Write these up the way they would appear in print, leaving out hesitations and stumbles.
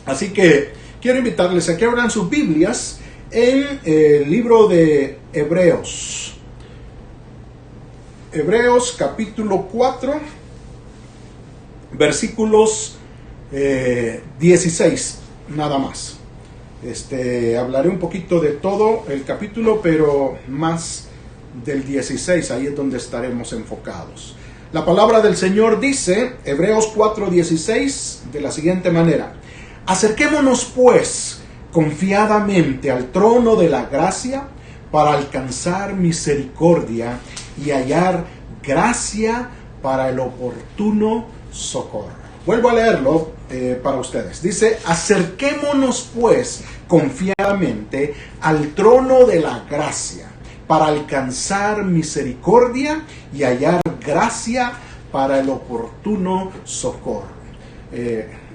Así que quiero invitarles a que abran sus Biblias en el libro de Hebreos. Hebreos capítulo 4, versículos 16, nada más. Hablaré un poquito de todo el capítulo, pero más del 16, ahí es donde estaremos enfocados. La palabra del Señor dice, Hebreos 4:16, de la siguiente manera: acerquémonos pues confiadamente al trono de la gracia para alcanzar misericordia y hallar gracia para el oportuno socorro. Vuelvo a leerlo para ustedes. Dice, acerquémonos pues confiadamente al trono de la gracia para alcanzar misericordia y hallar gracia para el oportuno socorro.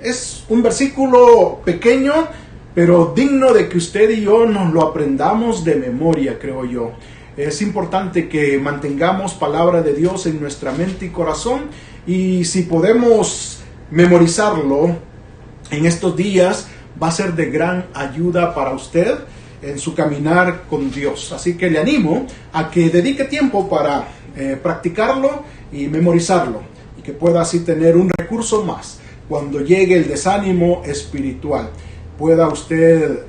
Es un versículo pequeño, pero digno de que usted y yo nos lo aprendamos de memoria, creo yo. Es importante que mantengamos palabra de Dios en nuestra mente y corazón, y si podemos memorizarlo en estos días, va a ser de gran ayuda para usted en su caminar con Dios. Así que le animo a que dedique tiempo para practicarlo y memorizarlo, y que pueda así tener un recurso más cuando llegue el desánimo espiritual. Pueda usted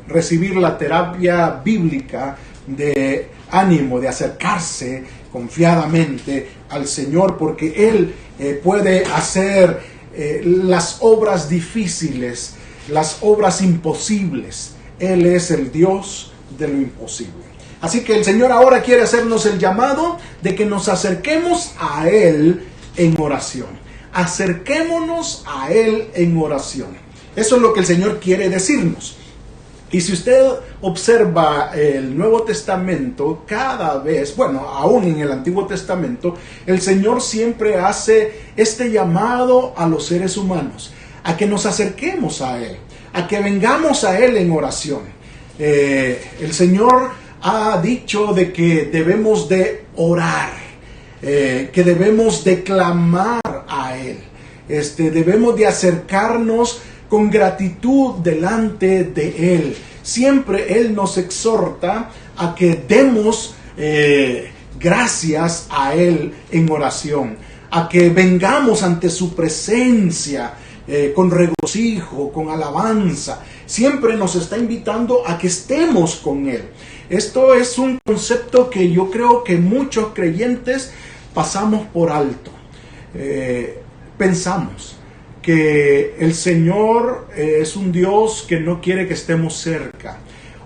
recibir la terapia bíblica de ánimo, de acercarse confiadamente al Señor, porque Él puede hacer las obras difíciles, las obras imposibles. Él es el Dios de lo imposible. Así que el Señor ahora quiere hacernos el llamado de que nos acerquemos a Él en oración. Acerquémonos a Él en oración. Eso es lo que el Señor quiere decirnos. Y si usted observa el Nuevo Testamento, cada vez, aún en el Antiguo Testamento, el Señor siempre hace este llamado a los seres humanos, a que nos acerquemos a Él, a que vengamos a Él en oración. El Señor ha dicho de que debemos de orar, que debemos de clamar a Él, debemos de acercarnos con gratitud delante de Él. Siempre Él nos exhorta a que demos gracias a Él en oración, a que vengamos ante su presencia con regocijo, con alabanza. Siempre nos está invitando a que estemos con Él. Esto es un concepto que yo creo que muchos creyentes pasamos por alto. Pensamos que el Señor es un Dios que no quiere que estemos cerca,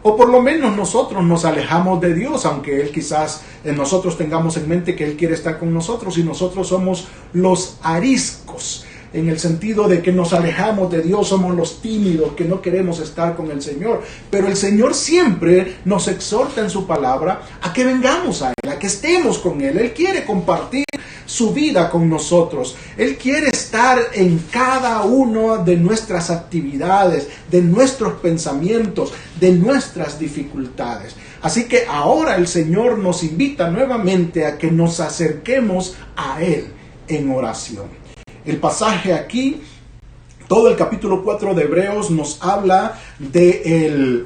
o por lo menos nosotros nos alejamos de Dios, aunque Él quizás nosotros tengamos en mente que Él quiere estar con nosotros, y nosotros somos los ariscos, en el sentido de que nos alejamos de Dios, somos los tímidos que no queremos estar con el Señor. Pero el Señor siempre nos exhorta en su palabra a que vengamos a Él, a que estemos con Él. Él quiere compartir su vida con nosotros. Él quiere estar en cada una de nuestras actividades, de nuestros pensamientos, de nuestras dificultades. Así que ahora el Señor nos invita nuevamente a que nos acerquemos a Él en oración. El pasaje aquí, todo el capítulo 4 de Hebreos, nos habla de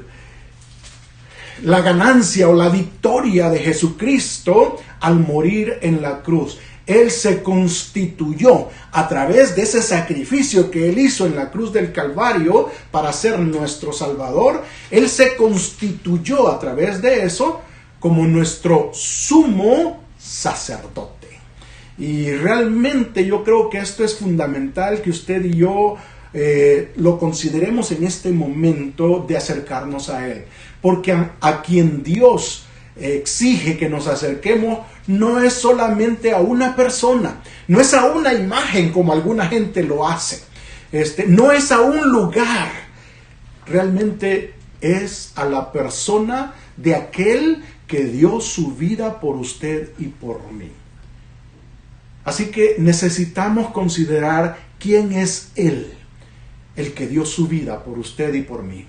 la ganancia o la victoria de Jesucristo al morir en la cruz. Él se constituyó a través de ese sacrificio que Él hizo en la cruz del Calvario para ser nuestro Salvador. Él se constituyó a través de eso como nuestro sumo sacerdote. Y realmente yo creo que esto es fundamental, que usted y yo lo consideremos en este momento de acercarnos a Él. Porque a quien Dios exige que nos acerquemos no es solamente a una persona, no es a una imagen como alguna gente lo hace, no es a un lugar, realmente es a la persona de aquel que dio su vida por usted y por mí. Así que necesitamos considerar quién es Él, el que dio su vida por usted y por mí.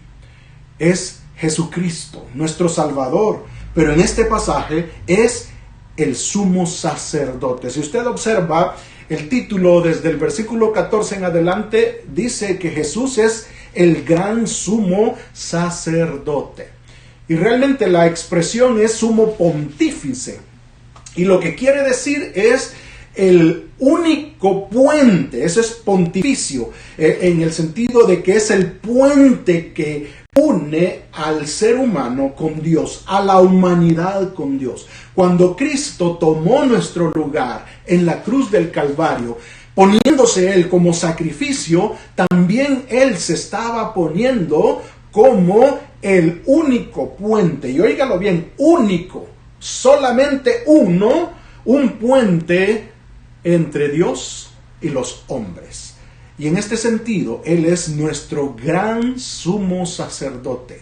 Es Jesucristo, nuestro Salvador, pero en este pasaje es el sumo sacerdote. Si usted observa El título desde el versículo 14 en adelante dice que Jesús es el gran sumo sacerdote. Y realmente la expresión es sumo pontífice. Y lo que quiere decir es el único puente, eso es pontificio, en el sentido de que es el puente que une al ser humano con Dios, a la humanidad con Dios. Cuando Cristo tomó nuestro lugar en la cruz del Calvario, poniéndose Él como sacrificio, también Él se estaba poniendo como el único puente. Y óigalo bien, único, solamente uno, un puente entre Dios y los hombres. Y en este sentido, Él es nuestro gran sumo sacerdote,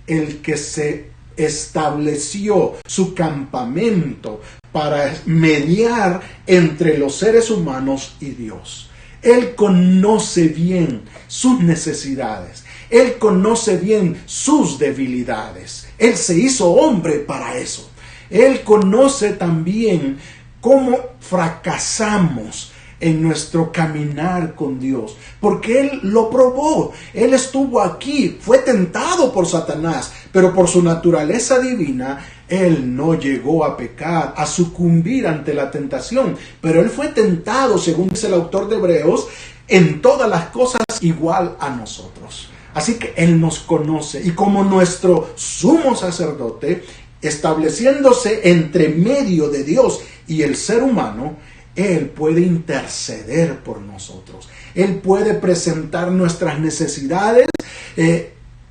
el que se estableció su campamento para mediar entre los seres humanos y Dios. Él conoce bien sus necesidades, Él conoce bien sus debilidades. Él se hizo hombre para eso. Él conoce también cómo fracasamos en nuestro caminar con Dios, porque Él lo probó. Él estuvo aquí, fue tentado por Satanás, pero por su naturaleza divina, Él no llegó a pecar, a sucumbir ante la tentación, pero Él fue tentado, según dice el autor de Hebreos, en todas las cosas igual a nosotros. Así que Él nos conoce, y como nuestro sumo sacerdote, estableciéndose entre medio de Dios y el ser humano, Él puede interceder por nosotros. Él puede presentar nuestras necesidades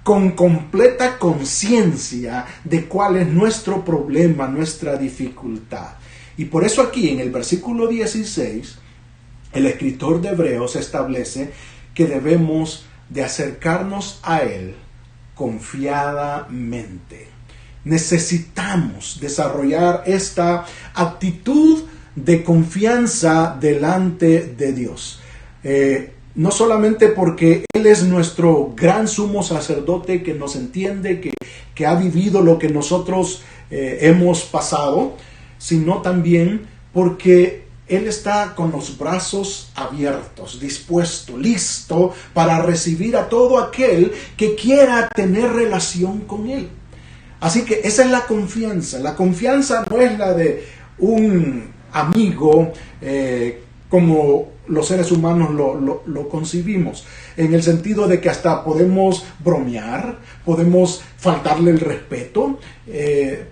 con completa conciencia de cuál es nuestro problema, nuestra dificultad. Y por eso aquí en el versículo 16, el escritor de Hebreos establece que debemos de acercarnos a Él confiadamente. Necesitamos desarrollar esta actitud de confianza delante de Dios. No solamente porque Él es nuestro gran sumo sacerdote que nos entiende, que ha vivido lo que nosotros hemos pasado, sino también porque Él está con los brazos abiertos, dispuesto, listo para recibir a todo aquel que quiera tener relación con Él. Así que esa es la confianza. La confianza no es la de un amigo como los seres humanos lo concibimos, en el sentido de que hasta podemos bromear, podemos faltarle el respeto,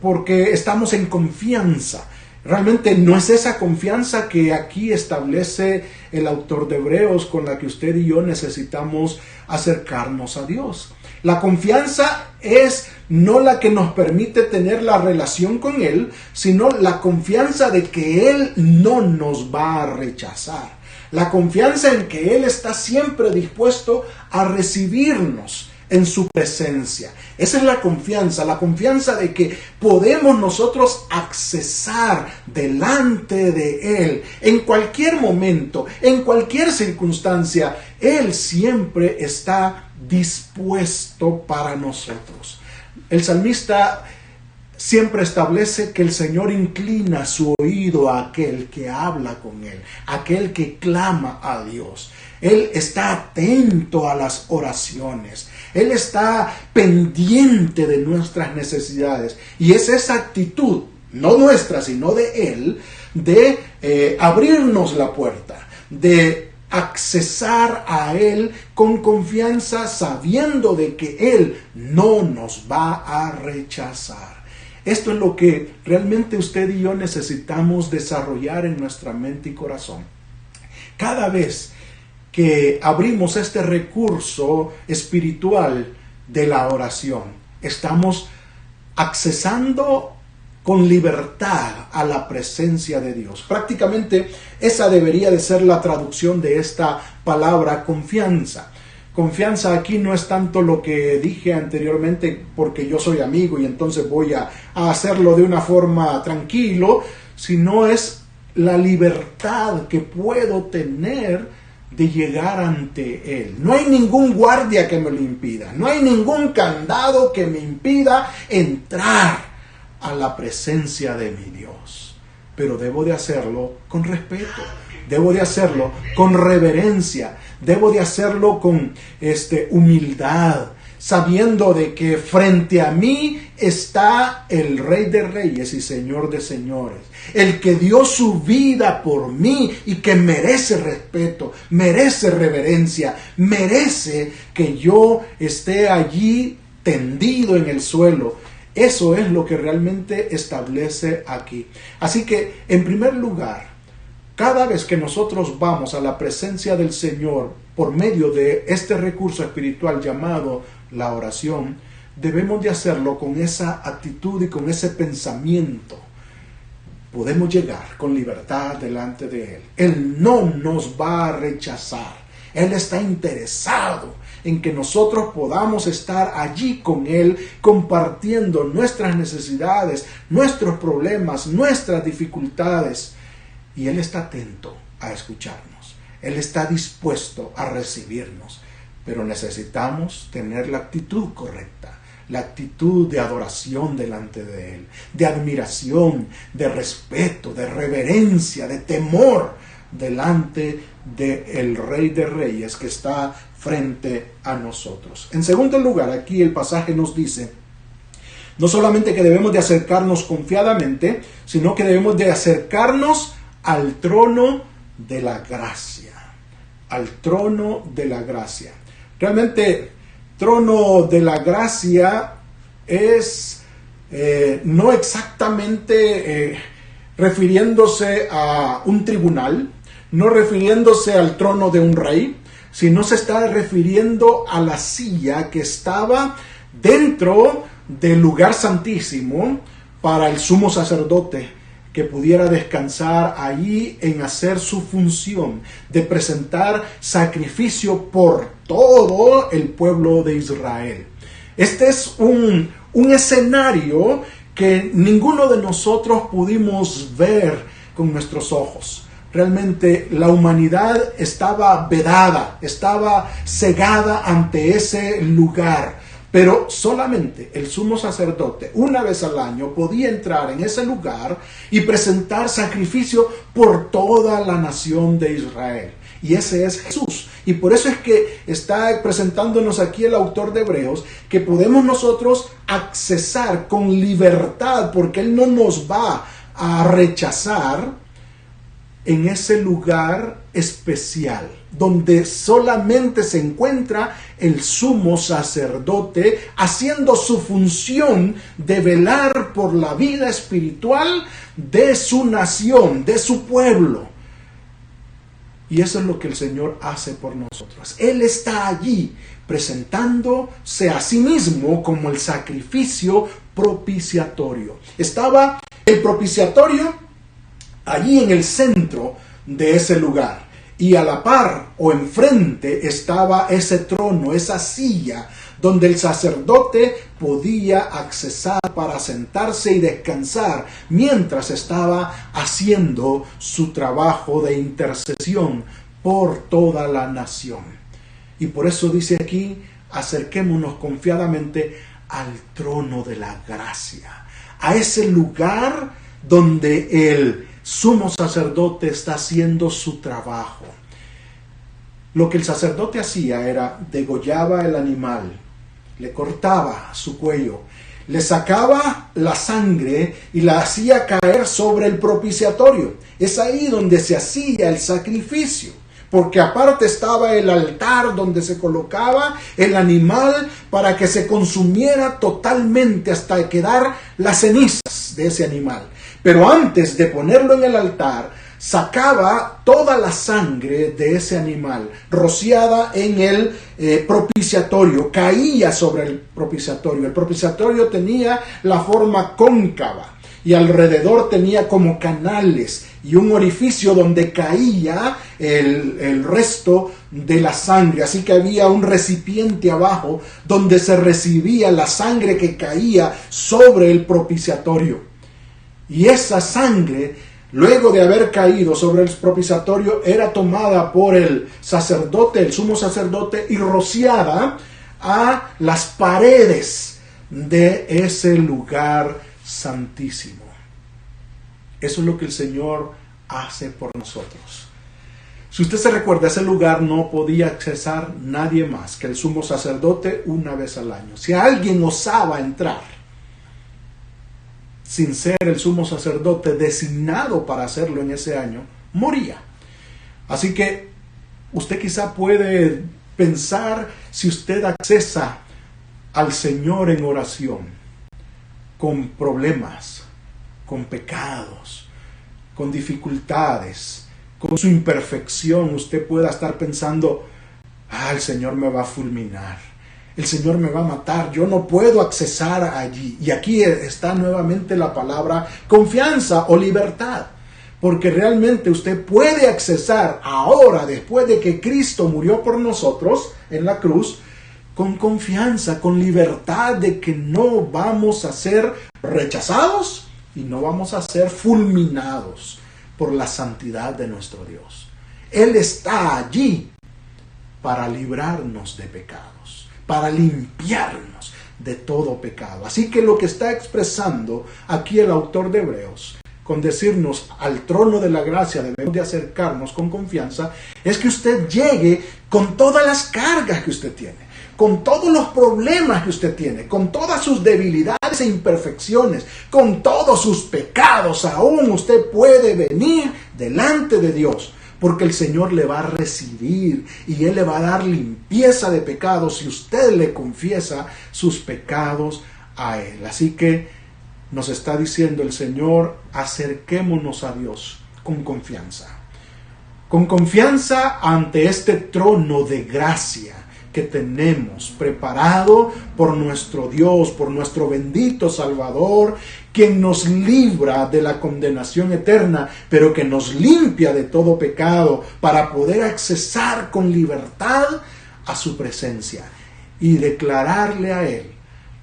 porque estamos en confianza. Realmente no es esa confianza que aquí establece el autor de Hebreos, con la que usted y yo necesitamos acercarnos a Dios. La confianza es no la que nos permite tener la relación con Él, sino la confianza de que Él no nos va a rechazar. La confianza en que Él está siempre dispuesto a recibirnos en su presencia. Esa es la confianza de que podemos nosotros accesar delante de Él en cualquier momento, en cualquier circunstancia. Él siempre está dispuesto para nosotros. El salmista siempre establece que el Señor inclina su oído a aquel que habla con Él, aquel que clama a Dios. Él está atento a las oraciones. Él está pendiente de nuestras necesidades. Y es esa actitud, no nuestra, sino de Él, de abrirnos la puerta, de accesar a Él con confianza, sabiendo de que Él no nos va a rechazar. Esto es lo que realmente usted y yo necesitamos desarrollar en nuestra mente y corazón. Cada vez que abrimos este recurso espiritual de la oración, estamos accesando con libertad a la presencia de Dios. Prácticamente esa debería de ser la traducción de esta palabra confianza. Confianza aquí no es tanto lo que dije anteriormente, porque yo soy amigo y entonces voy a hacerlo de una forma tranquilo, sino es la libertad que puedo tener de llegar ante Él. No hay ningún guardia que me lo impida, no hay ningún candado que me impida entrar a la presencia de mi Dios, pero debo de hacerlo con respeto, debo de hacerlo con reverencia, debo de hacerlo con humildad, sabiendo de que frente a mí está el Rey de Reyes y Señor de Señores, el que dio su vida por mí y que merece respeto, merece reverencia, merece que yo esté allí tendido en el suelo. Eso es lo que realmente establece aquí. Así que, en primer lugar, cada vez que nosotros vamos a la presencia del Señor por medio de este recurso espiritual llamado la oración, debemos de hacerlo con esa actitud y con ese pensamiento. Podemos llegar con libertad delante de Él. Él no nos va a rechazar. Él está interesado en que nosotros podamos estar allí con Él, compartiendo nuestras necesidades, nuestros problemas, nuestras dificultades. Y Él está atento a escucharnos. Él está dispuesto a recibirnos. Pero necesitamos tener la actitud correcta, la actitud de adoración delante de Él, de admiración, de respeto, de reverencia, de temor delante del Rey de Reyes que está frente a nosotros. En segundo lugar, aquí el pasaje nos dice, no solamente que debemos de acercarnos confiadamente, sino que debemos de acercarnos al trono de la gracia. Al trono de la gracia. Realmente, trono de la gracia es no exactamente refiriéndose a un tribunal, no refiriéndose al trono de un rey, sino se está refiriendo a la silla que estaba dentro del lugar santísimo para el sumo sacerdote, que pudiera descansar allí en hacer su función de presentar sacrificio por todo el pueblo de Israel. Este es un escenario que ninguno de nosotros pudimos ver con nuestros ojos. Realmente la humanidad estaba vedada, estaba cegada ante ese lugar. Pero solamente el sumo sacerdote, una vez al año, podía entrar en ese lugar y presentar sacrificio por toda la nación de Israel. Y ese es Jesús. Y por eso es que está presentándonos aquí el autor de Hebreos, que podemos nosotros accesar con libertad, porque Él no nos va a rechazar en ese lugar especial, donde solamente se encuentra el sumo sacerdote haciendo su función de velar por la vida espiritual de su nación, de su pueblo. Y eso es lo que el Señor hace por nosotros. Él está allí presentándose a sí mismo como el sacrificio propiciatorio. Estaba el propiciatorio allí en el centro de ese lugar. Y a la par o enfrente estaba ese trono, esa silla, donde el sacerdote podía accesar para sentarse y descansar mientras estaba haciendo su trabajo de intercesión por toda la nación. Y por eso dice aquí, acerquémonos confiadamente al trono de la gracia, a ese lugar donde el sumo sacerdote está haciendo su trabajo. Lo que el sacerdote hacía era degollaba el animal, le cortaba su cuello, le sacaba la sangre y la hacía caer sobre el propiciatorio. Es ahí donde se hacía el sacrificio, porque aparte estaba el altar donde se colocaba el animal para que se consumiera totalmente hasta quedar las cenizas de ese animal. Pero antes de ponerlo en el altar, sacaba toda la sangre de ese animal, rociada en el propiciatorio, caía sobre el propiciatorio. El propiciatorio tenía la forma cóncava y alrededor tenía como canales y un orificio donde caía el resto de la sangre. Así que había un recipiente abajo donde se recibía la sangre que caía sobre el propiciatorio. Y esa sangre, luego de haber caído sobre el propiciatorio, era tomada por el sacerdote, el sumo sacerdote, y rociada a las paredes de ese lugar santísimo. Eso es lo que el Señor hace por nosotros. Si usted se recuerda, ese lugar no podía accesar nadie más que el sumo sacerdote una vez al año. Si alguien osaba entrar sin ser el sumo sacerdote designado para hacerlo en ese año, moría. Así que usted quizá puede pensar, si usted accesa al Señor en oración, con problemas, con pecados, con dificultades, con su imperfección, usted pueda estar pensando, el Señor me va a fulminar, el Señor me va a matar, yo no puedo accesar allí. Y aquí está nuevamente la palabra confianza o libertad, porque realmente usted puede accesar ahora, después de que Cristo murió por nosotros en la cruz, con confianza, con libertad de que no vamos a ser rechazados y no vamos a ser fulminados por la santidad de nuestro Dios. Él está allí para librarnos de pecados, para limpiarnos de todo pecado. Así que lo que está expresando aquí el autor de Hebreos, con decirnos al trono de la gracia debemos de acercarnos con confianza, es que usted llegue con todas las cargas que usted tiene, con todos los problemas que usted tiene, con todas sus debilidades e imperfecciones, con todos sus pecados, aún usted puede venir delante de Dios, porque el Señor le va a recibir y Él le va a dar limpieza de pecados si usted le confiesa sus pecados a Él. Así que nos está diciendo el Señor, acerquémonos a Dios con confianza ante este trono de gracia que tenemos preparado por nuestro Dios, por nuestro bendito Salvador, quien nos libra de la condenación eterna, pero que nos limpia de todo pecado para poder accesar con libertad a su presencia y declararle a Él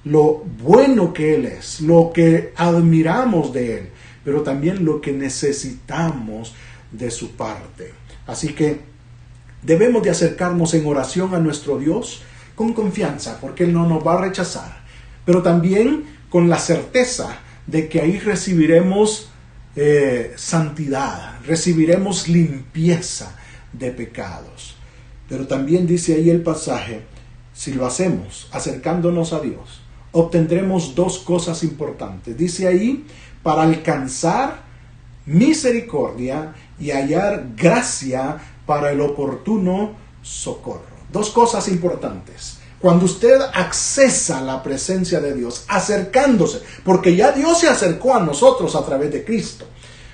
lo bueno que Él es, lo que admiramos de Él, pero también lo que necesitamos de su parte. Así que debemos de acercarnos en oración a nuestro Dios con confianza, porque Él no nos va a rechazar, pero también con la certeza de que ahí recibiremos santidad, recibiremos limpieza de pecados. Pero también dice ahí el pasaje, si lo hacemos acercándonos a Dios, obtendremos dos cosas importantes. Dice ahí, para alcanzar misericordia y hallar gracia para el oportuno socorro. Dos cosas importantes. Cuando usted accesa a la presencia de Dios, acercándose, porque ya Dios se acercó a nosotros a través de Cristo.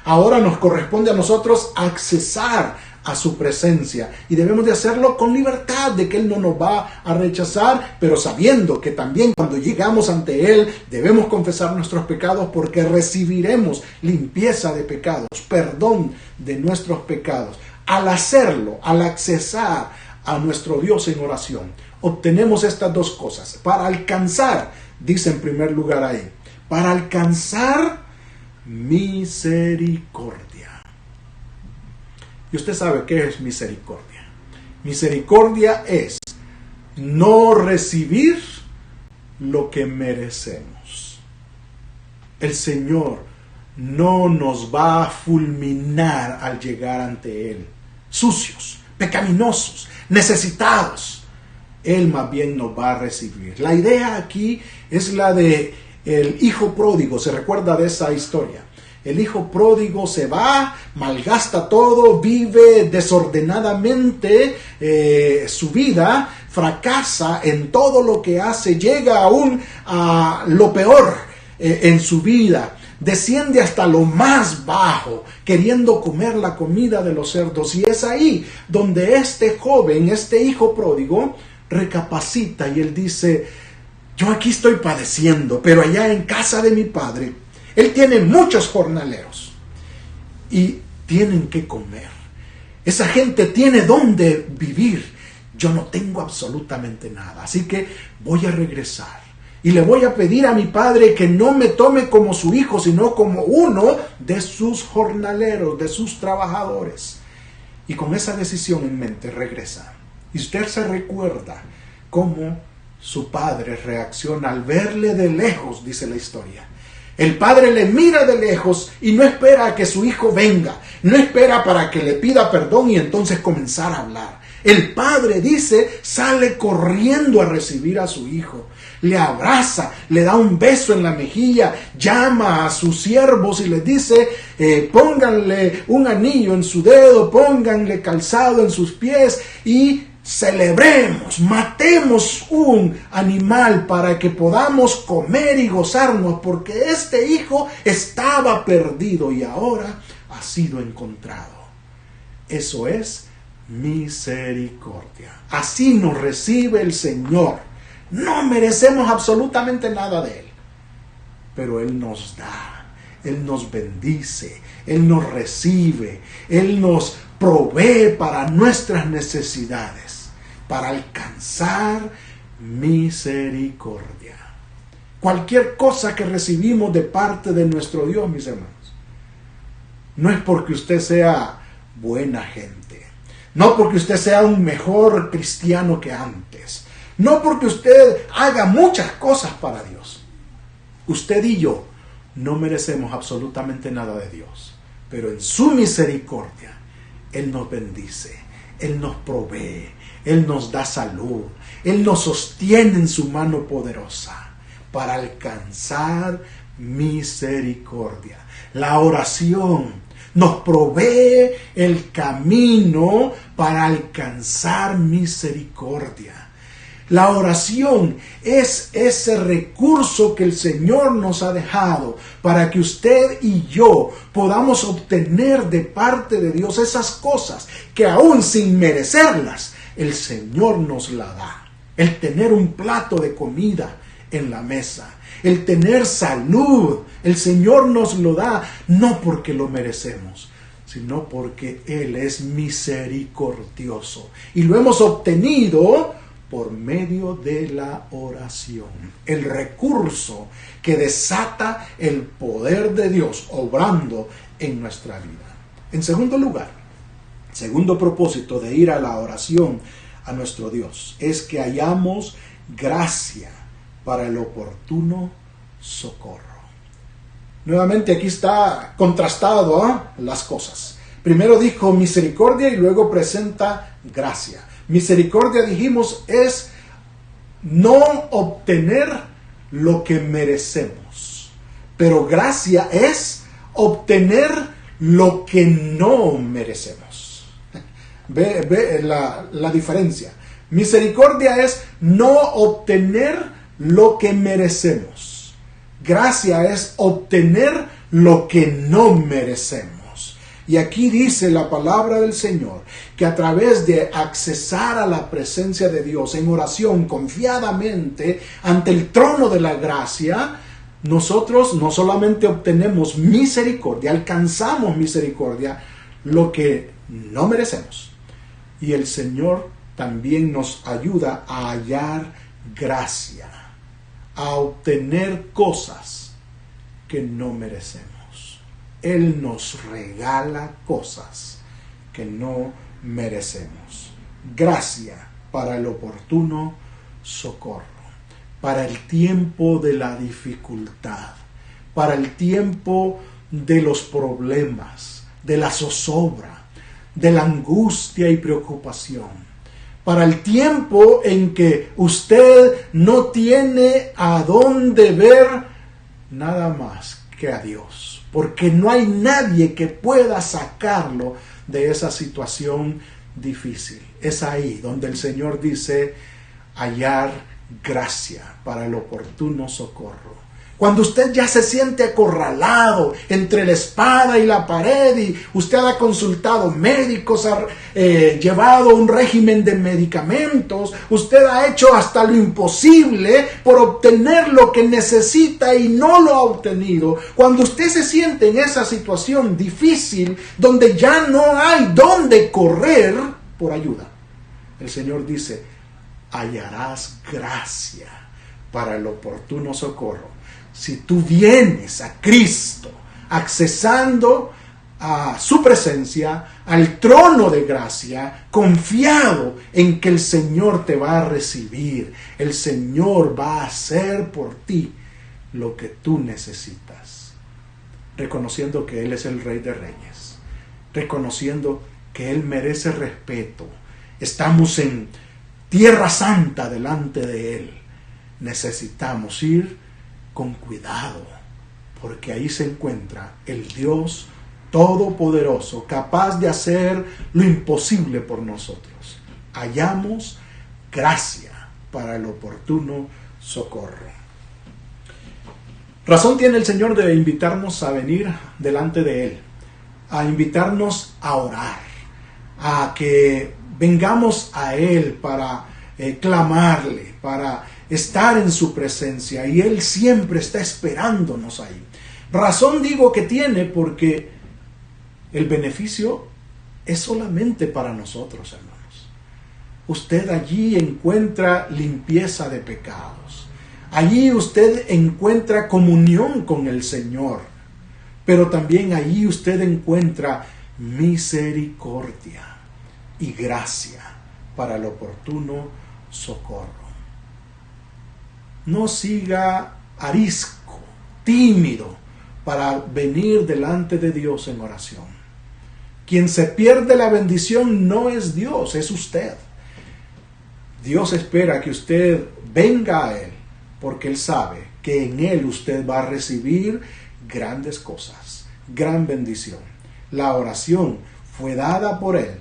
Ahora nos corresponde a nosotros accesar a su presencia y debemos de hacerlo con libertad de que Él no nos va a rechazar, pero sabiendo que también cuando llegamos ante Él debemos confesar nuestros pecados, porque recibiremos limpieza de pecados, perdón de nuestros pecados. Al hacerlo, al accesar a nuestro Dios en oración, obtenemos estas dos cosas. Para alcanzar, dice en primer lugar ahí, para alcanzar misericordia. Y usted sabe qué es misericordia. Misericordia es no recibir lo que merecemos. El Señor no nos va a fulminar al llegar ante Él, sucios, pecaminosos, necesitados. Él más bien nos va a recibir. La idea aquí es la de el hijo pródigo. ¿Se recuerda de esa historia? El hijo pródigo se va, malgasta todo, vive desordenadamente su vida, fracasa en todo lo que hace, llega aún a lo peor en su vida. Desciende hasta lo más bajo, queriendo comer la comida de los cerdos. Y es ahí donde este joven, este hijo pródigo, recapacita y él dice, yo aquí estoy padeciendo, pero allá en casa de mi padre, él tiene muchos jornaleros y tienen que comer. Esa gente tiene dónde vivir. Yo no tengo absolutamente nada, así que voy a regresar. Y le voy a pedir a mi padre que no me tome como su hijo, sino como uno de sus jornaleros, de sus trabajadores. Y con esa decisión en mente regresa. Y usted se recuerda cómo su padre reacciona al verle de lejos, dice la historia. El padre le mira de lejos y no espera a que su hijo venga. No espera para que le pida perdón y entonces comenzar a hablar. El padre dice, sale corriendo a recibir a su hijo. Le abraza, le da un beso en la mejilla, llama a sus siervos y les dice, pónganle un anillo en su dedo, pónganle calzado en sus pies y celebremos, matemos un animal para que podamos comer y gozarnos, porque este hijo estaba perdido y ahora ha sido encontrado. Eso es misericordia. Así nos recibe el Señor. No merecemos absolutamente nada de Él, pero Él nos da, Él nos bendice, Él nos recibe, Él nos provee para nuestras necesidades, para alcanzar misericordia. Cualquier cosa que recibimos de parte de nuestro Dios, mis hermanos, no es porque usted sea buena gente, no porque usted sea un mejor cristiano que antes, no porque usted haga muchas cosas para Dios. Usted y yo no merecemos absolutamente nada de Dios, pero en su misericordia Él nos bendice, Él nos provee, Él nos da salud, Él nos sostiene en su mano poderosa para alcanzar misericordia. La oración nos provee el camino para alcanzar misericordia. La oración es ese recurso que el Señor nos ha dejado para que usted y yo podamos obtener de parte de Dios esas cosas que aún sin merecerlas, el Señor nos la da. El tener un plato de comida en la mesa, el tener salud, el Señor nos lo da no porque lo merecemos, sino porque Él es misericordioso y lo hemos obtenido por medio de la oración, el recurso que desata el poder de Dios obrando en nuestra vida. En segundo lugar, segundo propósito de ir a la oración a nuestro Dios es que hayamos gracia para el oportuno socorro. Nuevamente aquí está contrastado las cosas. Primero dijo misericordia y luego presenta gracia. Misericordia, dijimos, es no obtener lo que merecemos. Pero gracia es obtener lo que no merecemos. Ve la diferencia. Misericordia es no obtener lo que merecemos. Gracia es obtener lo que no merecemos. Y aquí dice la palabra del Señor que a través de accesar a la presencia de Dios en oración confiadamente ante el trono de la gracia, nosotros no solamente obtenemos misericordia, alcanzamos misericordia, lo que no merecemos. Y el Señor también nos ayuda a hallar gracia, a obtener cosas que no merecemos. Él nos regala cosas que no merecemos. Gracia para el oportuno socorro, para el tiempo de la dificultad, para el tiempo de los problemas, de la zozobra, de la angustia y preocupación, para el tiempo en que usted no tiene a dónde ver nada más que a Dios. Porque no hay nadie que pueda sacarlo de esa situación difícil. Es ahí donde el Señor dice hallar gracia para el oportuno socorro. Cuando usted ya se siente acorralado entre la espada y la pared y usted ha consultado médicos, ha llevado un régimen de medicamentos, usted ha hecho hasta lo imposible por obtener lo que necesita y no lo ha obtenido. Cuando usted se siente en esa situación difícil donde ya no hay dónde correr por ayuda, el Señor dice, hallarás gracia para el oportuno socorro. Si tú vienes a Cristo, accesando a su presencia, al trono de gracia, confiado en que el Señor te va a recibir, el Señor va a hacer por ti lo que tú necesitas, reconociendo que Él es el Rey de Reyes, reconociendo que Él merece respeto. Estamos en tierra santa delante de Él. Necesitamos ir con cuidado, porque ahí se encuentra el Dios todopoderoso, capaz de hacer lo imposible por nosotros. Hallamos gracia para el oportuno socorro. Razón tiene el Señor de invitarnos a venir delante de Él, a invitarnos a orar, a que vengamos a Él para clamarle, para estar en su presencia, y Él siempre está esperándonos ahí. Razón digo que tiene porque el beneficio es solamente para nosotros, hermanos. Usted allí encuentra limpieza de pecados. Allí usted encuentra comunión con el Señor. Pero también allí usted encuentra misericordia y gracia para el oportuno socorro. No siga arisco, tímido, para venir delante de Dios en oración. Quien se pierde la bendición no es Dios, es usted. Dios espera que usted venga a Él, porque Él sabe que en Él usted va a recibir grandes cosas, gran bendición. La oración fue dada por Él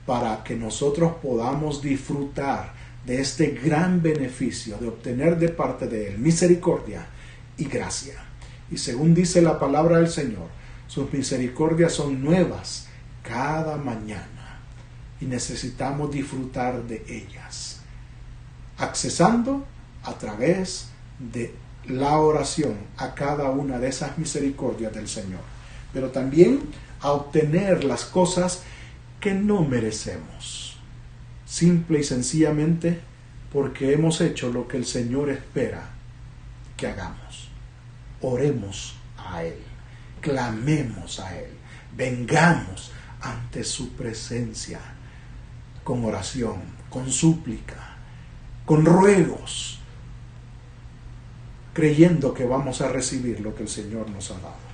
para que nosotros podamos disfrutar de este gran beneficio de obtener de parte de Él misericordia y gracia. Y según dice la palabra del Señor, sus misericordias son nuevas cada mañana y necesitamos disfrutar de ellas, accesando a través de la oración a cada una de esas misericordias del Señor, pero también a obtener las cosas que no merecemos, simple y sencillamente porque hemos hecho lo que el Señor espera que hagamos. Oremos a Él, clamemos a Él, vengamos ante su presencia con oración, con súplica, con ruegos, creyendo que vamos a recibir lo que el Señor nos ha dado.